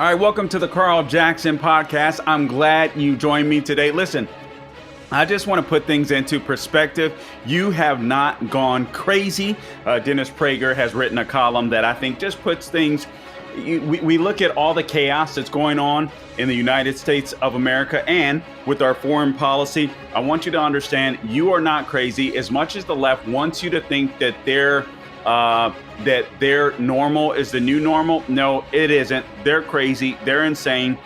All right, welcome to the Carl Jackson podcast. I'm glad you joined me today. Listen, I just want to put things into perspective. You have not gone crazy. Dennis Prager has written a column that I think just puts things, we look at all the chaos that's going on in the United States of America and with our foreign policy. I want you to understand you are not crazy. As much as the left wants you to think that their normal is the new normal. No, it isn't. They're crazy. They're insane.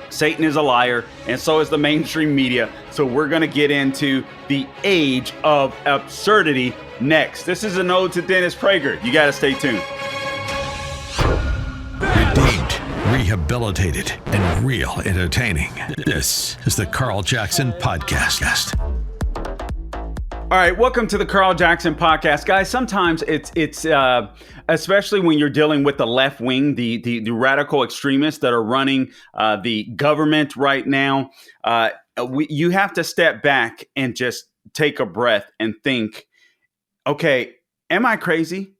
Satan is a liar, and so is the mainstream media. So we're going to get into the age of absurdity next. This is an ode to Dennis Prager. You got to stay tuned. Redeemed, rehabilitated, and real entertaining. This is the Carl Jackson Podcast. All right, welcome to the Carl Jackson podcast, guys. Sometimes it's especially when you're dealing with the left wing, the radical extremists that are running the government right now. You have to step back and just take a breath and think, okay, am I crazy?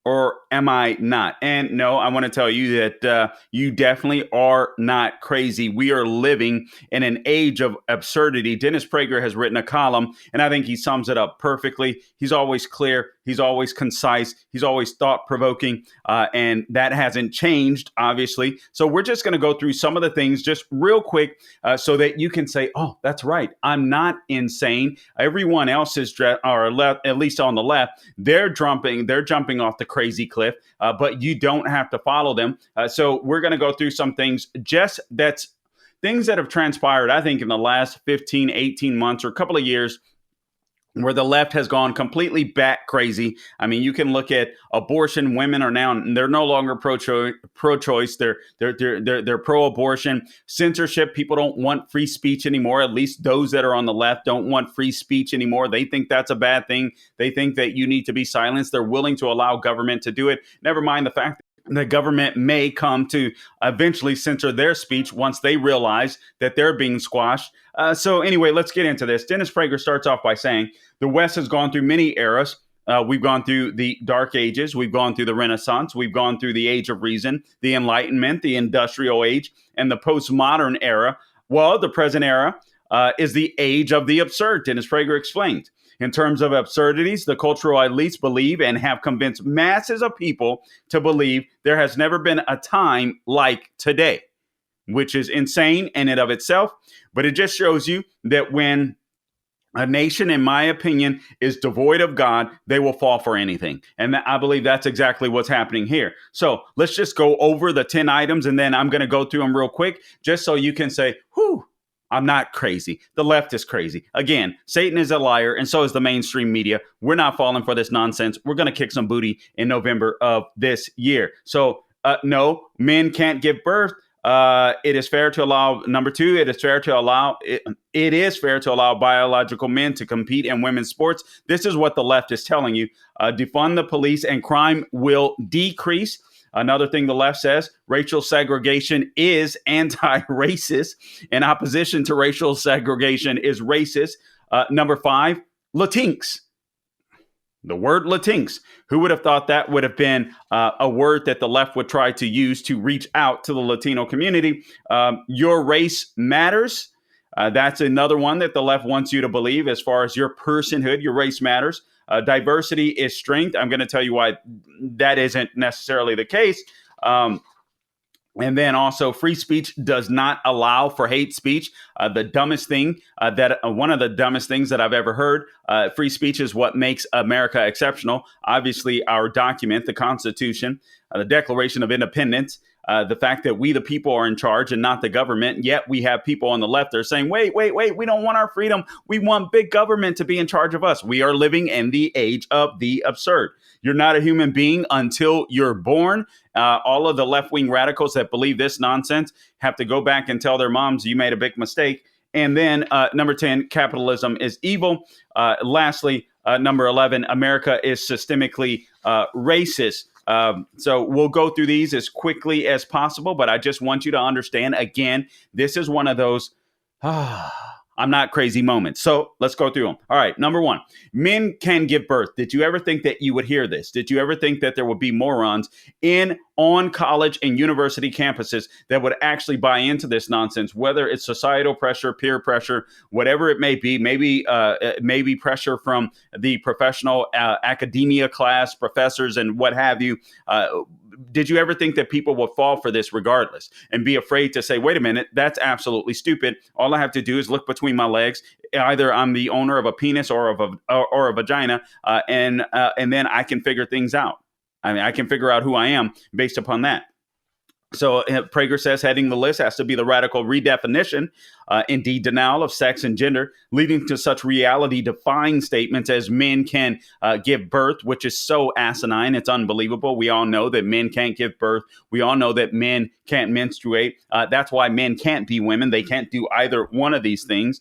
Or am I not? And no, I want to tell you that you definitely are not crazy. We are living in an age of absurdity. Dennis Prager has written a column, and I think he sums it up perfectly. He's always clear. He's always concise. He's always thought-provoking, and that hasn't changed, obviously. So we're just going to go through some of the things just real quick so that you can say, oh, that's right. I'm not insane. Everyone else is, or left, at least on the left, they're jumping off the crazy cliff, but you don't have to follow them. So we're going to go through some things, that's things that have transpired, I think, in the last 15, 18 months or a couple of years, where the left has gone completely bat crazy. I mean, you can look at abortion. Women are now, they're no longer pro-choice. They're pro-abortion. Censorship. People don't want free speech anymore. At least those that are on the left don't want free speech anymore. They think that's a bad thing. They think that you need to be silenced. They're willing to allow government to do it. Never mind the fact that the government may come to eventually censor their speech once they realize that they're being squashed. So anyway, let's get into this. Dennis Prager starts off by saying, the West has gone through many eras. We've gone through the Dark Ages. We've gone through the Renaissance. We've gone through the Age of Reason, the Enlightenment, the Industrial Age, and the postmodern era. Well, the present era is the age of the absurd, Dennis Prager explained. In terms of absurdities, the cultural elites believe and have convinced masses of people to believe there has never been a time like today, which is insane in and of itself. But it just shows you that when a nation, in my opinion, is devoid of God, they will fall for anything. And I believe that's exactly what's happening here. So let's just go over the 10 items, and then I'm going to go through them real quick, just so you can say, whew, I'm not crazy. The left is crazy. Again, Satan is a liar, and so is the mainstream media. We're not falling for this nonsense. We're going to kick some booty in November of this year. So no, men can't give birth. It is fair to allow, number two, it is fair to allow biological men to compete in women's sports. This is what the left is telling you. Defund the police and crime will decrease. Another thing the left says, racial segregation is anti-racist, and opposition to racial segregation is racist. Number five, Latinx. The word Latinx. Who would have thought that would have been a word that the left would try to use to reach out to the Latino community? Your race matters. That's another one that the left wants you to believe as far as your personhood, your race matters. Diversity is strength. I'm going to tell you why that isn't necessarily the case. And then also free speech does not allow for hate speech. The dumbest thing one of the dumbest things that I've ever heard, free speech is what makes America exceptional. Obviously, our document, the Constitution, the Declaration of Independence, the fact that we, the people, are in charge and not the government. Yet we have people on the left that are saying, wait, we don't want our freedom. We want big government to be in charge of us. We are living in the age of the absurd. You're not a human being until you're born. All of the left-wing radicals that believe this nonsense have to go back and tell their moms you made a big mistake. And then number 10, capitalism is evil. Lastly, number 11, America is systemically racist. So we'll go through these as quickly as possible, but I just want you to understand, again, this is one of those, I'm not crazy moments. So let's go through them. All right. Number one, men can give birth. Did you ever think that you would hear this? Did you ever think that there would be morons on college and university campuses that would actually buy into this nonsense, whether it's societal pressure, peer pressure, whatever it may be, maybe pressure from the professional academia class, professors and what have you. Did you ever think that people would fall for this regardless and be afraid to say, wait a minute, that's absolutely stupid. All I have to do is look between my legs. Either I'm the owner of a penis or of a vagina, and then I can figure things out. I mean, I can figure out who I am based upon that. So Prager says heading the list has to be the radical redefinition, indeed denial of sex and gender, leading to such reality-defying statements as men can give birth, which is so asinine. It's unbelievable. We all know that men can't give birth. We all know that men can't menstruate. That's why men can't be women. They can't do either one of these things.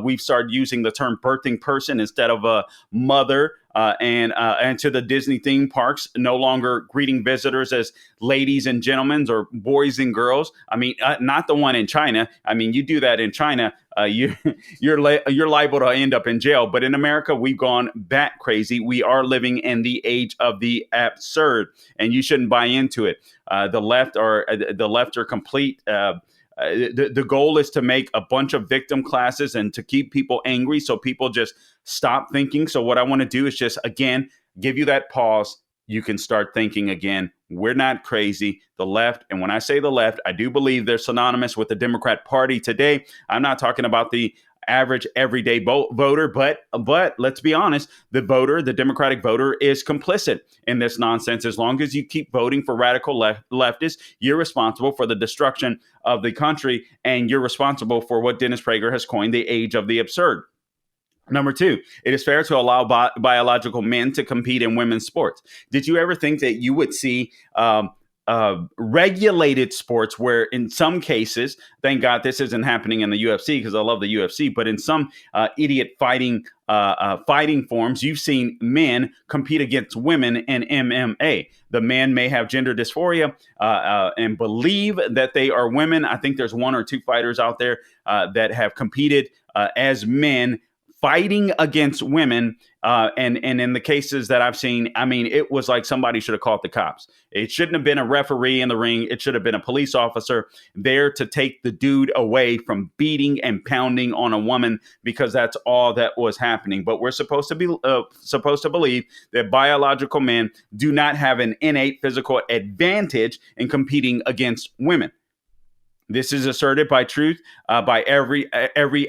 We've started using the term birthing person instead of a mother. And to the Disney theme parks, no longer greeting visitors as ladies and gentlemen or boys and girls. I mean, not the one in China. I mean, you do that in China, you're liable to end up in jail. But in America, we've gone that crazy. We are living in the age of the absurd, and you shouldn't buy into it. The left are complete. The goal is to make a bunch of victim classes and to keep people angry so people just stop thinking. So what I want to do is just, again, give you that pause. You can start thinking again. We're not crazy. The left, and when I say the left, I do believe they're synonymous with the Democrat Party today. I'm not talking about the average everyday voter, but let's be honest, the Democratic voter is complicit in this nonsense. As long as you keep voting for radical leftists, you're responsible for the destruction of the country, and you're responsible for what Dennis Prager has coined the age of the absurd. Number two, it is fair to allow biological men to compete in women's sports. Did you ever think that you would see regulated sports where in some cases, thank God this isn't happening in the UFC because I love the UFC, but in some idiot fighting forms, you've seen men compete against women in MMA. The man may have gender dysphoria and believe that they are women. I think there's one or two fighters out there that have competed as men fighting against women. And in the cases that I've seen, I mean, it was like somebody should have called the cops. It shouldn't have been a referee in the ring. It should have been a police officer there to take the dude away from beating and pounding on a woman, because that's all that was happening. But we're supposed to believe that biological men do not have an innate physical advantage in competing against women. This is asserted by truth by every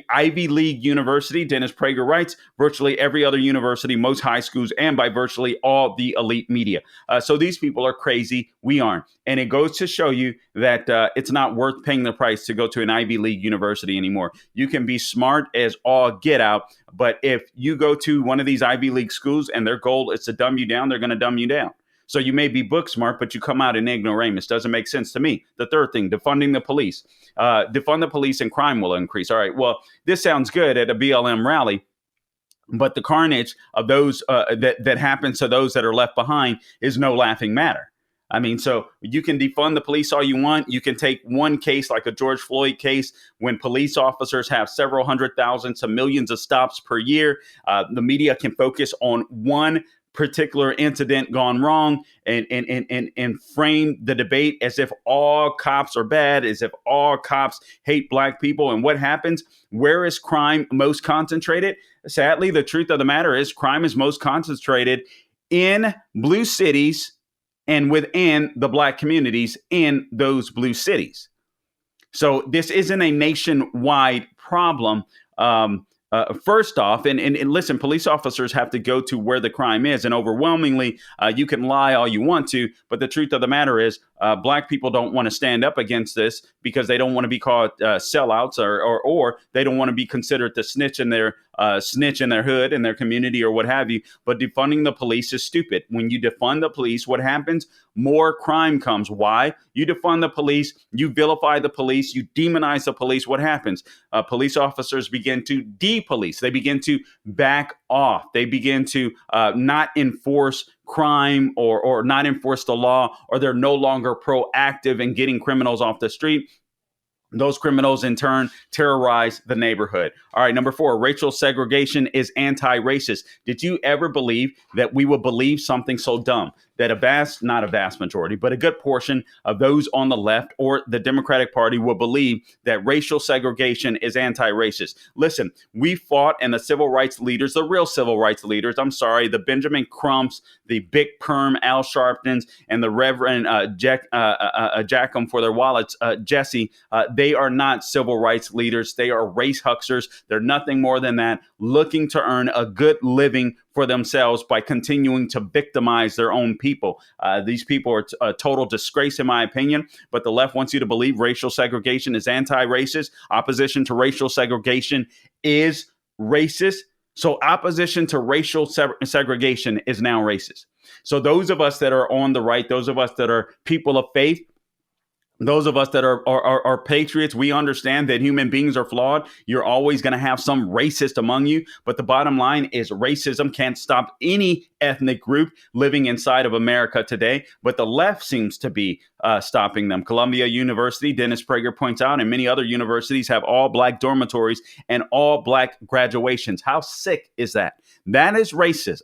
Ivy League university. Dennis Prager writes, virtually every other university, most high schools, and by virtually all the elite media. So these people are crazy. We aren't. And it goes to show you that it's not worth paying the price to go to an Ivy League university anymore. You can be smart as all get out, but if you go to one of these Ivy League schools and their goal is to dumb you down, they're going to dumb you down. So you may be book smart, but you come out in ignoramus. Doesn't make sense to me. The third thing, defunding the police. Defund the police and crime will increase. All right, well, this sounds good at a BLM rally, but the carnage of those that happens to those that are left behind is no laughing matter. I mean, so you can defund the police all you want. You can take one case like a George Floyd case when police officers have several 100,000 to millions of stops per year. The media can focus on one particular incident gone wrong and frame the debate as if all cops are bad, as if all cops hate black people. And what happens? Where is crime most concentrated? Sadly, the truth of the matter is crime is most concentrated in blue cities and within the black communities in those blue cities. So this isn't a nationwide problem. First off, and listen, police officers have to go to where the crime is. And overwhelmingly, you can lie all you want to. But the truth of the matter is black people don't want to stand up against this because they don't want to be called sellouts or they don't want to be considered the snitch in their hood, in their community or what have you. But defunding the police is stupid. When you defund the police, what happens? More crime comes. Why? You defund the police, you vilify the police, you demonize the police. What happens? Police officers begin to de-police. They begin to back off. They begin to not enforce crime or not enforce the law, or they're no longer proactive in getting criminals off the street. Those criminals in turn terrorize the neighborhood. All right, number 4, racial segregation is anti-racist. Did you ever believe that we would believe something so dumb that not a vast majority, but a good portion of those on the left or the Democratic Party will believe that racial segregation is anti-racist? Listen, we fought, and the civil rights leaders, the real civil rights leaders, I'm sorry, the Benjamin Crumps, the Big Perm, Al Sharptons, and the Reverend Jackham for their wallets, Jesse, they are not civil rights leaders. They are race hucksters. They're nothing more than that, looking to earn a good living for themselves by continuing to victimize their own people. These people are a total disgrace, in my opinion, but the left wants you to believe racial segregation is anti-racist. Opposition to racial segregation is racist. So opposition to racial segregation is now racist. So those of us that are on the right, those of us that are people of faith, those of us that are patriots, we understand that human beings are flawed. You're always going to have some racist among you. But the bottom line is racism can't stop any ethnic group living inside of America today. But the left seems to be stopping them. Columbia University, Dennis Prager points out, and many other universities have all black dormitories and all black graduations. How sick is that? That is racism.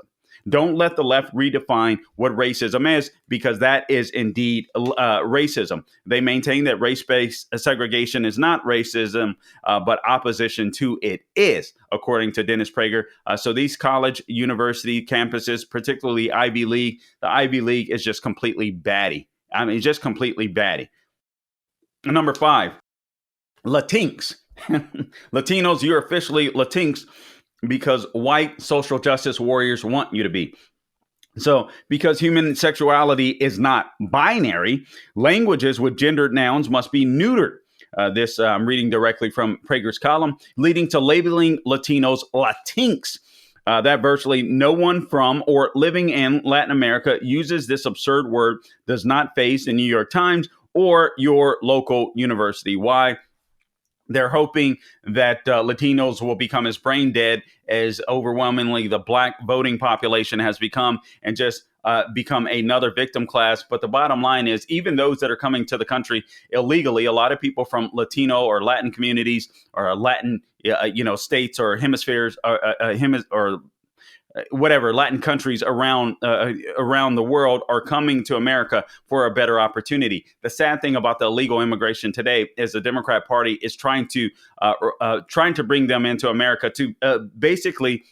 Don't let the left redefine what racism is, because that is indeed racism. They maintain that race-based segregation is not racism, but opposition to it is, according to Dennis Prager. So these college, university campuses, particularly Ivy League, the Ivy League is just completely batty. I mean, just completely batty. Number 5, Latinx. Latinos, you're officially Latinx because white social justice warriors want you to be. So, because human sexuality is not binary, languages with gendered nouns must be neutered. This I'm reading directly from Prager's column, leading to labeling Latinos Latinx. That virtually no one from or living in Latin America uses this absurd word does not face the New York Times or your local university. Why? They're hoping that Latinos will become as brain dead as overwhelmingly the black voting population has become, and just become another victim class. But the bottom line is, even those that are coming to the country illegally, a lot of people from Latino or Latin communities or Latin, states or hemispheres or whatever Latin countries around the world are coming to America for a better opportunity. The sad thing about the illegal immigration today is the Democrat Party is trying to bring them into America to basically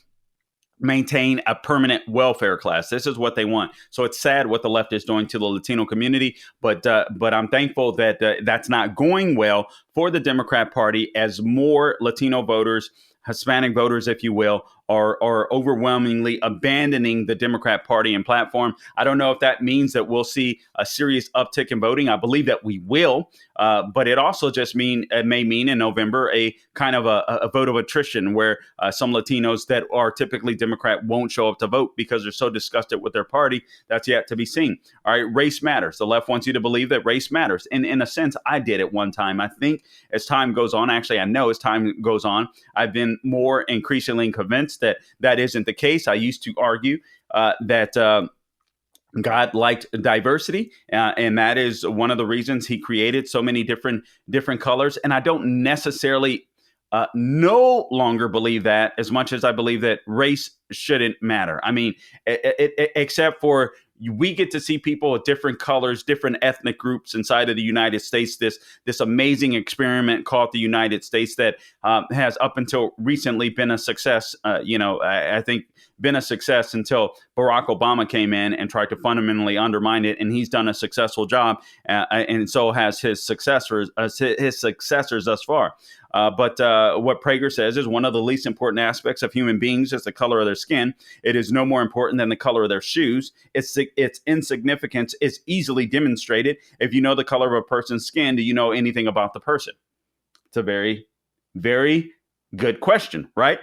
maintain a permanent welfare class. This is what they want. So it's sad what the left is doing to the Latino community, but I'm thankful that that's not going well for the Democrat Party, as more Latino voters, Hispanic voters, if you will, are overwhelmingly abandoning the Democrat Party and platform. I don't know if that means that we'll see a serious uptick in voting. I believe that we will, but it also just may mean in November a kind of a vote of attrition, where some Latinos that are typically Democrat won't show up to vote because they're so disgusted with their party. That's yet to be seen. All right, race matters. The left wants you to believe that race matters. And in a sense, I did at one time. I think as time goes on, actually, I know as time goes on, I've been more increasingly convinced that isn't the case. I used to argue that God liked diversity, and that is one of the reasons he created so many different colors. And I don't necessarily no longer believe that, as much as I believe that race shouldn't matter. I mean, except for we get to see people of different colors, different ethnic groups inside of the United States. This amazing experiment called the United States that has up until recently been a success. I think been a success until Barack Obama came in and tried to fundamentally undermine it, and he's done a successful job, and so has his successors thus far. But what Prager says is one of the least important aspects of human beings is the color of their skin. It is no more important than the color of their shoes. Its insignificance is easily demonstrated. If you know the color of a person's skin, do you know anything about the person? It's a very, very good question, right?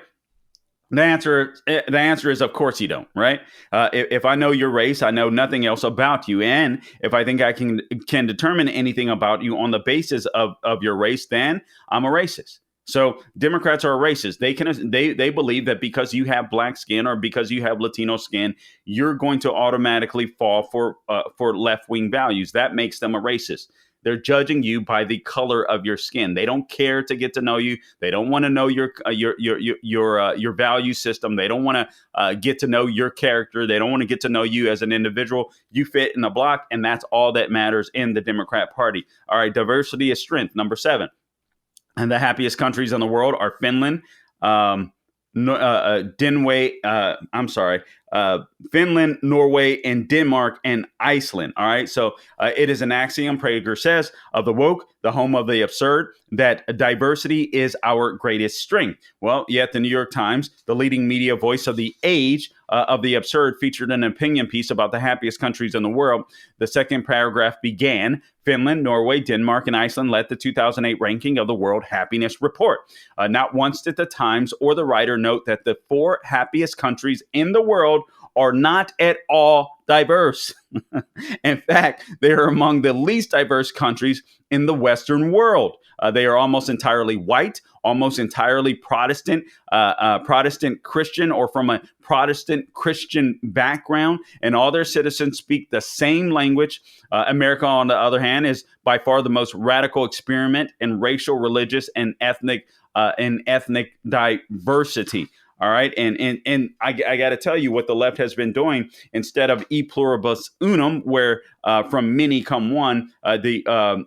The answer is, of course you don't, right? If I know your race, I know nothing else about you. And if I think I can determine anything about you on the basis of your race, then I'm a racist. So Democrats are racist. They believe that because you have black skin or because you have Latino skin, you're going to automatically fall for left-wing values. That makes them a racist. They're judging you by the color of your skin. They don't care to get to know you. They don't want to know your value system. They don't want to get to know your character. They don't want to get to know you as an individual. You fit in a block, and that's all that matters in the Democrat Party. All right, diversity is strength. Number 7. And the happiest countries in the world are Finland, Finland, Norway, and Denmark, and Iceland. All right. So it is an axiom, Prager says, of the woke, the home of the absurd, that diversity is our greatest strength. Well, yet the New York Times, the leading media voice of the age of the absurd, featured an opinion piece about the happiest countries in the world. The second paragraph began, Finland, Norway, Denmark, and Iceland led the 2008 ranking of the World Happiness Report. Not once did the Times or the writer note that the 4 happiest countries in the world are not at all diverse. In fact, they are among the least diverse countries in the Western world. They are almost entirely white, almost entirely Protestant Christian, or from a Protestant Christian background, and all their citizens speak the same language. America, on the other hand, is by far the most radical experiment in racial, religious, and ethnic diversity. All right. And I got to tell you what the left has been doing. Instead of e pluribus unum, where from many come one, the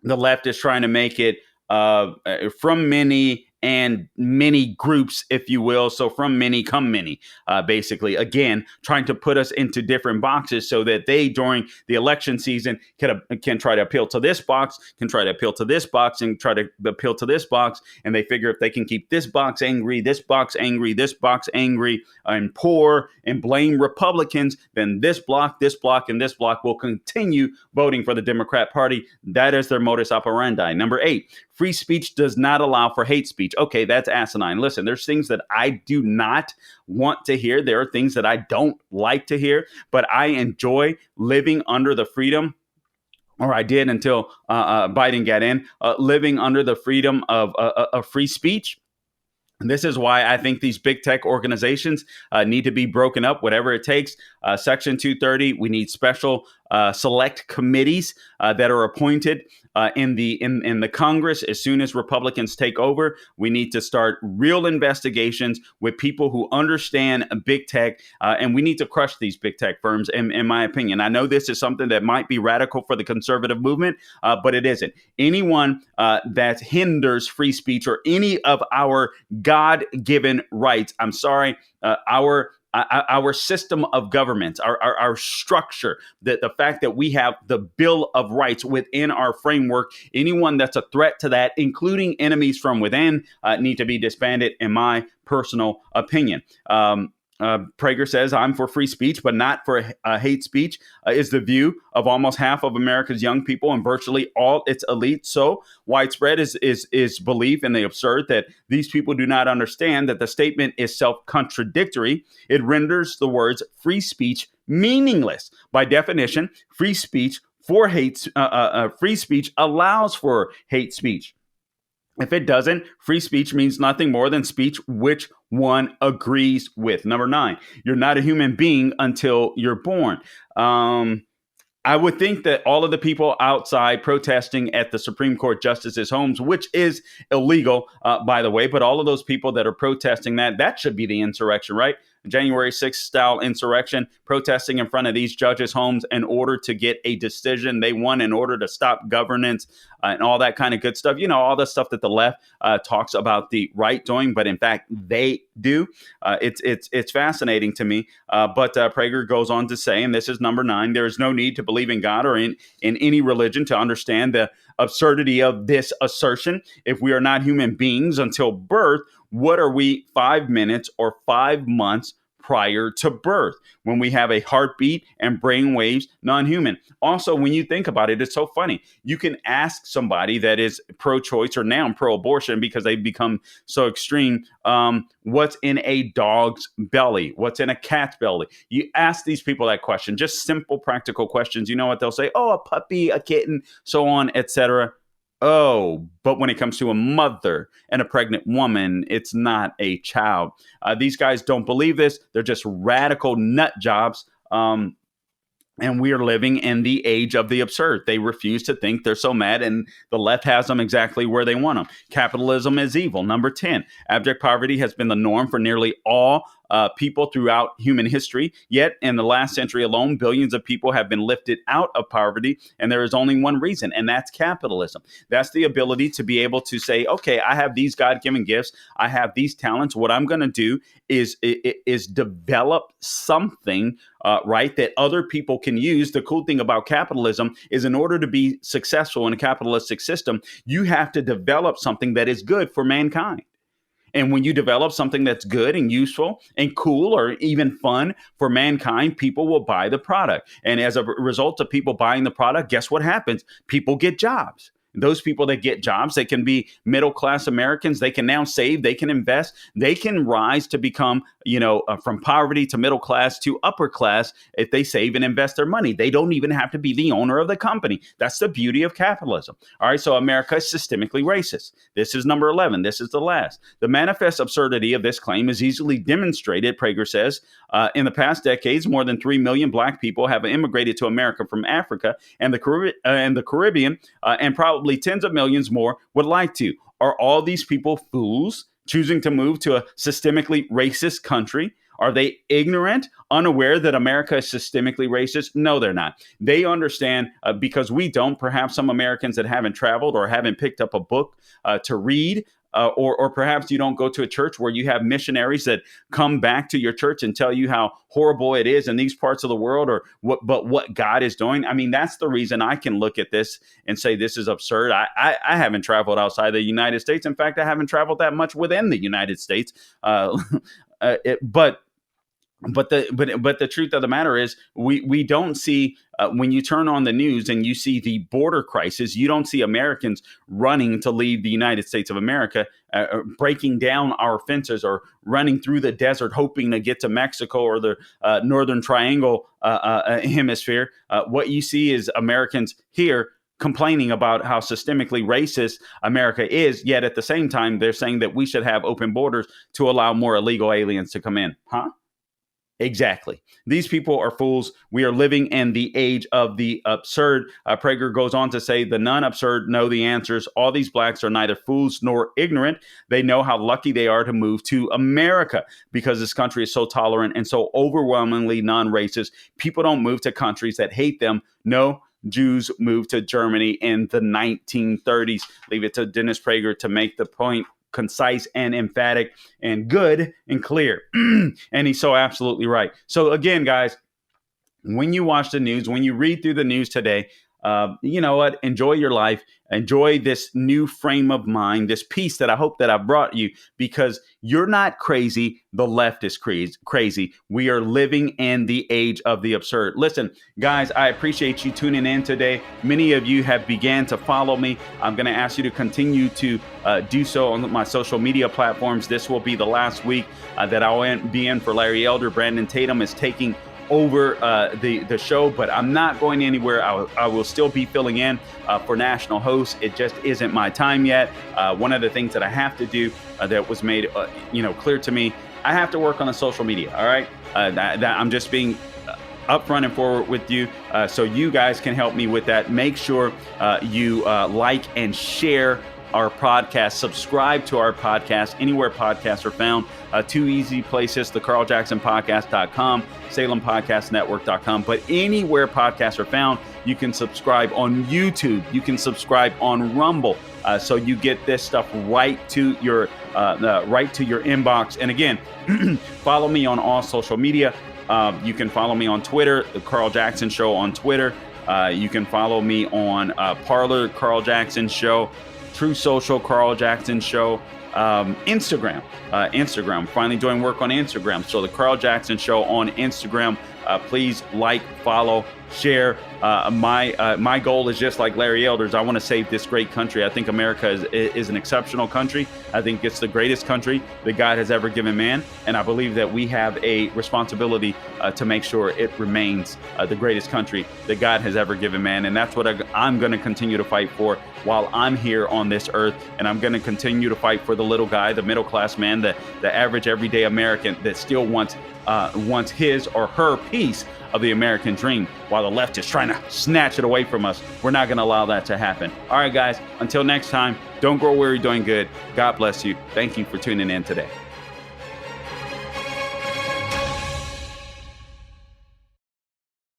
left is trying to make it from many and many groups, if you will. So from many come many, basically, again, trying to put us into different boxes so that they, during the election season, can try to appeal to this box, can try to appeal to this box, and try to appeal to this box. And they figure if they can keep this box angry, this box angry, this box angry, and poor, and blame Republicans, then this block, and this block will continue voting for the Democrat Party. That is their modus operandi. Number 8, free speech does not allow for hate speech. Okay, that's asinine. Listen, there's things that I do not want to hear. There are things that I don't like to hear, but I enjoy living under the freedom, or I did until Biden got in, living under the freedom of free speech. And this is why I think these big tech organizations need to be broken up, whatever it takes. Section 230, we need special select committees that are appointed in the Congress. As soon as Republicans take over, we need to start real investigations with people who understand big tech, and we need to crush these big tech firms, in my opinion. I know this is something that might be radical for the conservative movement, but it isn't. Anyone that hinders free speech or any of our God-given rights, I'm sorry, our system of governments, our structure, the fact that we have the Bill of Rights within our framework, anyone that's a threat to that, including enemies from within, need to be disbanded, in my personal opinion. Prager says, I'm for free speech, but not for hate speech, is the view of almost half of America's young people and virtually all its elite. So widespread is belief in the absurd that these people do not understand that the statement is self-contradictory. It renders the words free speech meaningless. By definition, free speech allows for hate speech. If it doesn't, free speech means nothing more than speech which one agrees with. Number 9, you're not a human being until you're born. I would think that all of the people outside protesting at the Supreme Court justices' homes, which is illegal, by the way, but all of those people that are protesting that should be the insurrection, right? January 6th style insurrection, protesting in front of these judges' homes in order to get a decision they want, in order to stop governance and all that kind of good stuff. You know, all the stuff that the left talks about the right doing, but in fact they do. It's fascinating to me. But Prager goes on to say, and this is number 9, there is no need to believe in God or in any religion to understand the absurdity of this assertion. If we are not human beings until birth, what are we 5 minutes or 5 months prior to birth, when we have a heartbeat and brain waves non-human? Also, when you think about it, it's so funny. You can ask somebody that is pro-choice or now pro-abortion because they've become so extreme, what's in a dog's belly? What's in a cat's belly? You ask these people that question, just simple, practical questions. You know what they'll say? Oh, a puppy, a kitten, so on, etc. Oh, but when it comes to a mother and a pregnant woman, it's not a child. These guys don't believe this. They're just radical nut jobs. And we are living in the age of the absurd. They refuse to think. They're so mad, and the left has them exactly where they want them. Capitalism is evil. Number 10, abject poverty has been the norm for nearly all people throughout human history. Yet, in the last century alone, billions of people have been lifted out of poverty, and there is only one reason, and that's capitalism. That's the ability to be able to say, okay, I have these God-given gifts. I have these talents. What I'm going to do is develop something right, that other people can use. The cool thing about capitalism is, in order to be successful in a capitalistic system, you have to develop something that is good for mankind. And when you develop something that's good and useful and cool or even fun for mankind, people will buy the product. And as a result of people buying the product, guess what happens? People get jobs. Those people that get jobs, they can be middle-class Americans. They can now save. They can invest. They can rise to become, from poverty to middle class to upper class if they save and invest their money. They don't even have to be the owner of the company. That's the beauty of capitalism. All right, so America is systemically racist. This is number 11. This is the last. The manifest absurdity of this claim is easily demonstrated, Prager says. In the past decades, more than 3 million Black people have immigrated to America from Africa and the Caribbean, and probably tens of millions more would like to. Are all these people fools choosing to move to a systemically racist country? Are they ignorant, unaware that America is systemically racist? No, they're not. They understand, because we don't. Perhaps some Americans that haven't traveled or haven't picked up a book to read, or perhaps you don't go to a church where you have missionaries that come back to your church and tell you how horrible it is in these parts of the world, or what God is doing. I mean, that's the reason I can look at this and say this is absurd. I haven't traveled outside the United States. In fact, I haven't traveled that much within the United States. But the truth of the matter is, we don't see, when you turn on the news and you see the border crisis, you don't see Americans running to leave the United States of America, breaking down our fences or running through the desert hoping to get to Mexico or the Northern Triangle hemisphere. What you see is Americans here complaining about how systemically racist America is, yet at the same time, they're saying that we should have open borders to allow more illegal aliens to come in. Huh? Exactly. These people are fools. We are living in the age of the absurd. Prager goes on to say, the non-absurd know the answers. All these Blacks are neither fools nor ignorant. They know how lucky they are to move to America because this country is so tolerant and so overwhelmingly non-racist. People don't move to countries that hate them. No, Jews moved to Germany in the 1930s. Leave it to Dennis Prager to make the point concise and emphatic and good and clear. And he's so absolutely right. So again, guys, when you watch the news, when you read through the news today, you know what? Enjoy your life. Enjoy this new frame of mind, this peace that I hope that I brought you, because you're not crazy. The left is crazy. We are living in the age of the absurd. Listen, guys, I appreciate you tuning in today. Many of you have began to follow me. I'm going to ask you to continue to do so on my social media platforms. This will be the last week that I'll be in for Larry Elder. Brandon Tatum is taking over the show, but I'm not going anywhere. I will still be filling in for national hosts. It just isn't my time yet. One of the things that I have to do that was made clear to me, I have to work on the social media. All right, that I'm just being upfront and forward with you, so you guys can help me with that. Make sure you like and share our podcast, subscribe to our podcast anywhere podcasts are found. Two easy places, thecarljacksonpodcast.com, SalemPodcastNetwork.com. But anywhere podcasts are found, you can subscribe on YouTube. You can subscribe on Rumble. So you get this stuff right to your inbox. And again, follow me on all social media. You can follow me on Twitter, The Carl Jackson Show on Twitter. You can follow me on Parler, Carl Jackson Show, True Social, Carl Jackson Show, Instagram. Finally doing work on Instagram. So the Carl Jackson Show on Instagram. Please like, follow, share. My goal is just like Larry Elder's. I want to save this great country. I think America is an exceptional country. I think it's the greatest country that God has ever given man. And I believe that we have a responsibility to make sure it remains the greatest country that God has ever given man. And that's what I'm going to continue to fight for while I'm here on this earth. And I'm going to continue to fight for the little guy, the middle class man, the average everyday American that still wants his or her piece of the American dream while the left is trying to snatch it away from us. We're not going to allow that to happen. All right, guys, until next time, don't grow weary doing good. God bless you. Thank you for tuning in today.